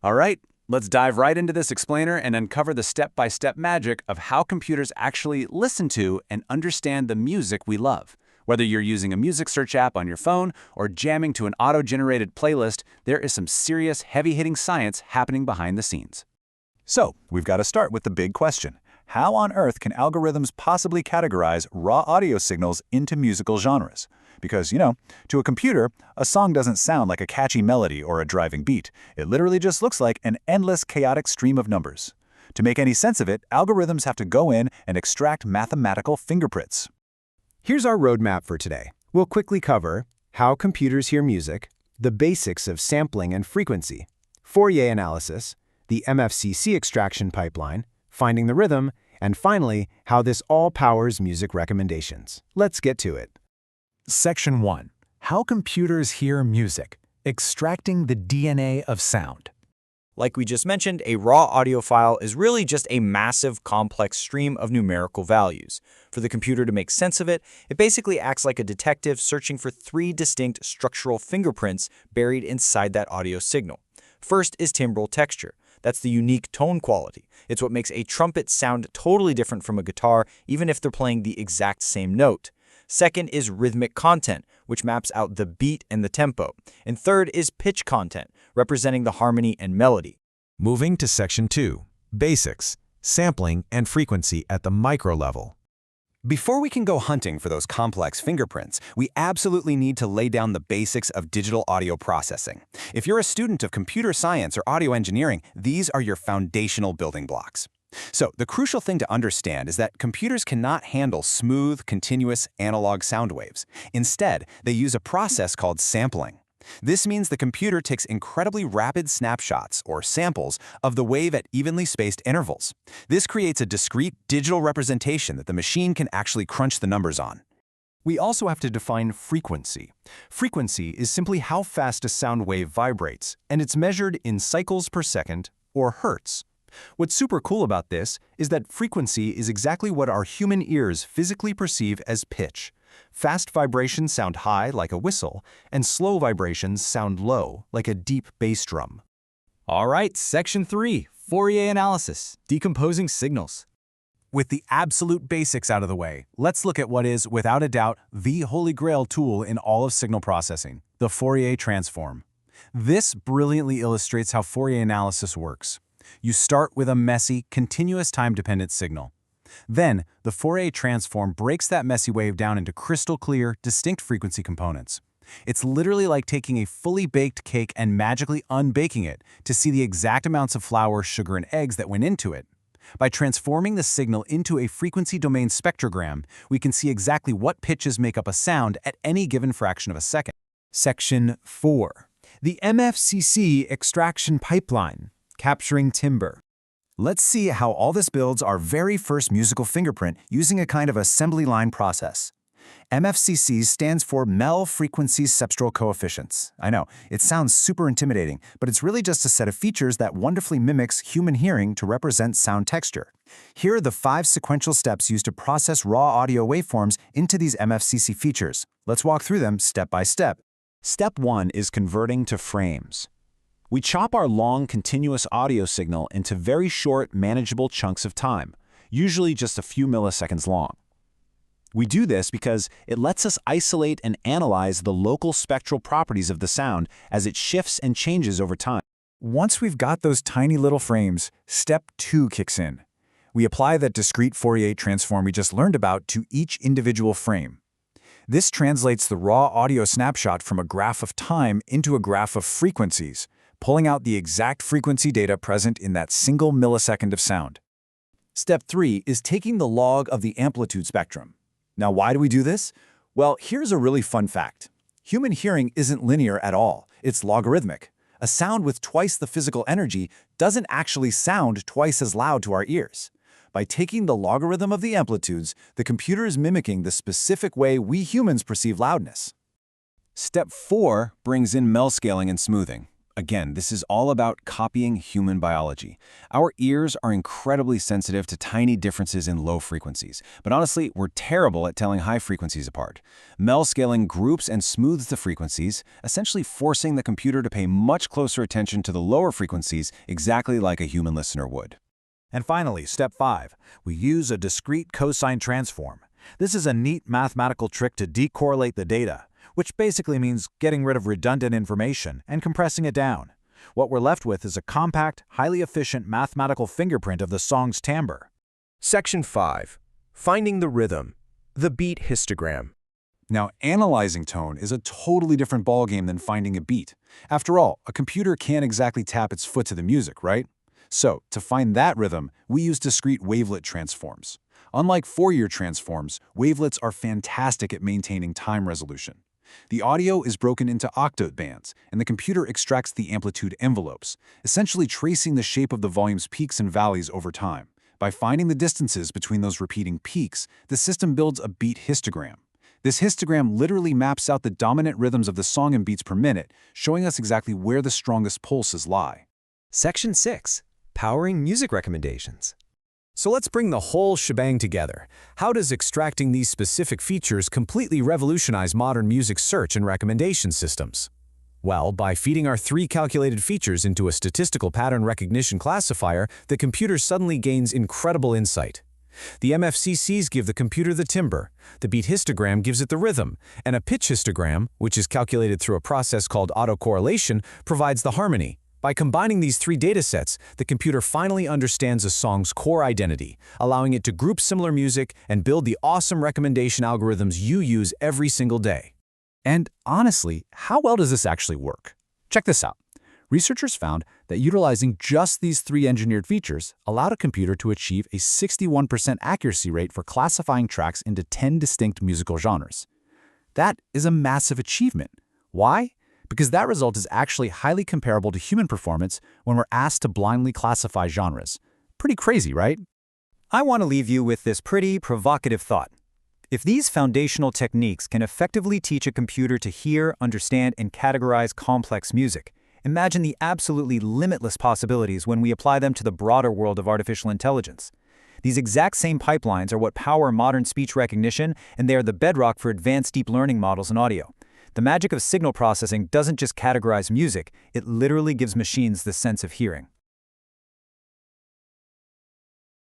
All right, let's dive right into this explainer and uncover the step-by-step magic of how computers actually listen to and understand the music we love. Whether you're using a music search app on your phone or jamming to an auto-generated playlist, there is some serious heavy-hitting science happening behind the scenes. So, we've got to start with the big question. How on earth can algorithms possibly categorize raw audio signals into musical genres? Because, to a computer, a song doesn't sound like a catchy melody or a driving beat. It literally just looks like an endless, chaotic stream of numbers. To make any sense of it, algorithms have to go in and extract mathematical fingerprints. Here's our roadmap for today. We'll quickly cover how computers hear music, the basics of sampling and frequency, Fourier analysis, the MFCC extraction pipeline, finding the rhythm, and finally, how this all powers music recommendations. Let's get to it. Section 1. How computers hear music. Extracting the DNA of sound. Like we just mentioned, a raw audio file is really just a massive, complex stream of numerical values. For the computer to make sense of it, it basically acts like a detective searching for three distinct structural fingerprints buried inside that audio signal. First is timbral texture. That's the unique tone quality. It's what makes a trumpet sound totally different from a guitar, even if they're playing the exact same note. Second is rhythmic content, which maps out the beat and the tempo. And third is pitch content, representing the harmony and melody. Moving to Section 2, Basics, Sampling and Frequency at the Micro Level. Before we can go hunting for those complex fingerprints, we absolutely need to lay down the basics of digital audio processing. If you're a student of computer science or audio engineering, these are your foundational building blocks. So, the crucial thing to understand is that computers cannot handle smooth, continuous, analog sound waves. Instead, they use a process called sampling. This means the computer takes incredibly rapid snapshots, or samples, of the wave at evenly spaced intervals. This creates a discrete digital representation that the machine can actually crunch the numbers on. We also have to define frequency. Frequency is simply how fast a sound wave vibrates, and it's measured in cycles per second, or hertz. What's super cool about this is that frequency is exactly what our human ears physically perceive as pitch. Fast vibrations sound high, like a whistle, and slow vibrations sound low, like a deep bass drum. All right, Section 3, Fourier analysis, decomposing signals. With the absolute basics out of the way, let's look at what is, without a doubt, the holy grail tool in all of signal processing, the Fourier Transform. This brilliantly illustrates how Fourier analysis works. You start with a messy, continuous time-dependent signal. Then, the Fourier transform breaks that messy wave down into crystal clear, distinct frequency components. It's literally like taking a fully baked cake and magically unbaking it to see the exact amounts of flour, sugar, and eggs that went into it. By transforming the signal into a frequency domain spectrogram, we can see exactly what pitches make up a sound at any given fraction of a second. Section 4. The MFCC extraction pipeline, capturing timbre. Let's see how all this builds our very first musical fingerprint using a kind of assembly line process. MFCCs stands for Mel-Frequency Cepstral Coefficients. I know, it sounds super intimidating, but it's really just a set of features that wonderfully mimics human hearing to represent sound texture. Here are the 5 sequential steps used to process raw audio waveforms into these MFCC features. Let's walk through them step by step. Step 1 is converting to frames. We chop our long, continuous audio signal into very short, manageable chunks of time, usually just a few milliseconds long. We do this because it lets us isolate and analyze the local spectral properties of the sound as it shifts and changes over time. Once we've got those tiny little frames, step 2 kicks in. We apply that discrete Fourier transform we just learned about to each individual frame. This translates the raw audio snapshot from a graph of time into a graph of frequencies, pulling out the exact frequency data present in that single millisecond of sound. Step 3 is taking the log of the amplitude spectrum. Now, why do we do this? Well, here's a really fun fact. Human hearing isn't linear at all. It's logarithmic. A sound with twice the physical energy doesn't actually sound twice as loud to our ears. By taking the logarithm of the amplitudes, the computer is mimicking the specific way we humans perceive loudness. Step 4 brings in Mel-scaling and smoothing. Again, this is all about copying human biology. Our ears are incredibly sensitive to tiny differences in low frequencies, but honestly, we're terrible at telling high frequencies apart. Mel-scaling groups and smooths the frequencies, essentially forcing the computer to pay much closer attention to the lower frequencies, exactly like a human listener would. And finally, step 5. We use a discrete cosine transform. This is a neat mathematical trick to decorrelate the data, which basically means getting rid of redundant information and compressing it down. What we're left with is a compact, highly efficient mathematical fingerprint of the song's timbre. Section 5. Finding the rhythm. The beat histogram. Now, analyzing tone is a totally different ballgame than finding a beat. After all, a computer can't exactly tap its foot to the music, right? So, to find that rhythm, we use discrete wavelet transforms. Unlike Fourier transforms, wavelets are fantastic at maintaining time resolution. The audio is broken into octave bands, and the computer extracts the amplitude envelopes, essentially tracing the shape of the volume's peaks and valleys over time. By finding the distances between those repeating peaks, the system builds a beat histogram. This histogram literally maps out the dominant rhythms of the song in beats per minute, showing us exactly where the strongest pulses lie. Section 6. Powering music recommendations. So let's bring the whole shebang together. How does extracting these specific features completely revolutionize modern music search and recommendation systems? Well, by feeding our 3 calculated features into a statistical pattern recognition classifier, the computer suddenly gains incredible insight. The MFCCs give the computer the timbre, the beat histogram gives it the rhythm, and a pitch histogram, which is calculated through a process called autocorrelation, provides the harmony. By combining these 3 datasets, the computer finally understands a song's core identity, allowing it to group similar music and build the awesome recommendation algorithms you use every single day. And honestly, how well does this actually work? Check this out. Researchers found that utilizing just these 3 engineered features allowed a computer to achieve a 61% accuracy rate for classifying tracks into 10 distinct musical genres. That is a massive achievement. Why? Because that result is actually highly comparable to human performance when we're asked to blindly classify genres. Pretty crazy, right? I want to leave you with this pretty provocative thought. If these foundational techniques can effectively teach a computer to hear, understand, and categorize complex music, imagine the absolutely limitless possibilities when we apply them to the broader world of artificial intelligence. These exact same pipelines are what power modern speech recognition, and they are the bedrock for advanced deep learning models in audio. The magic of signal processing doesn't just categorize music, it literally gives machines the sense of hearing.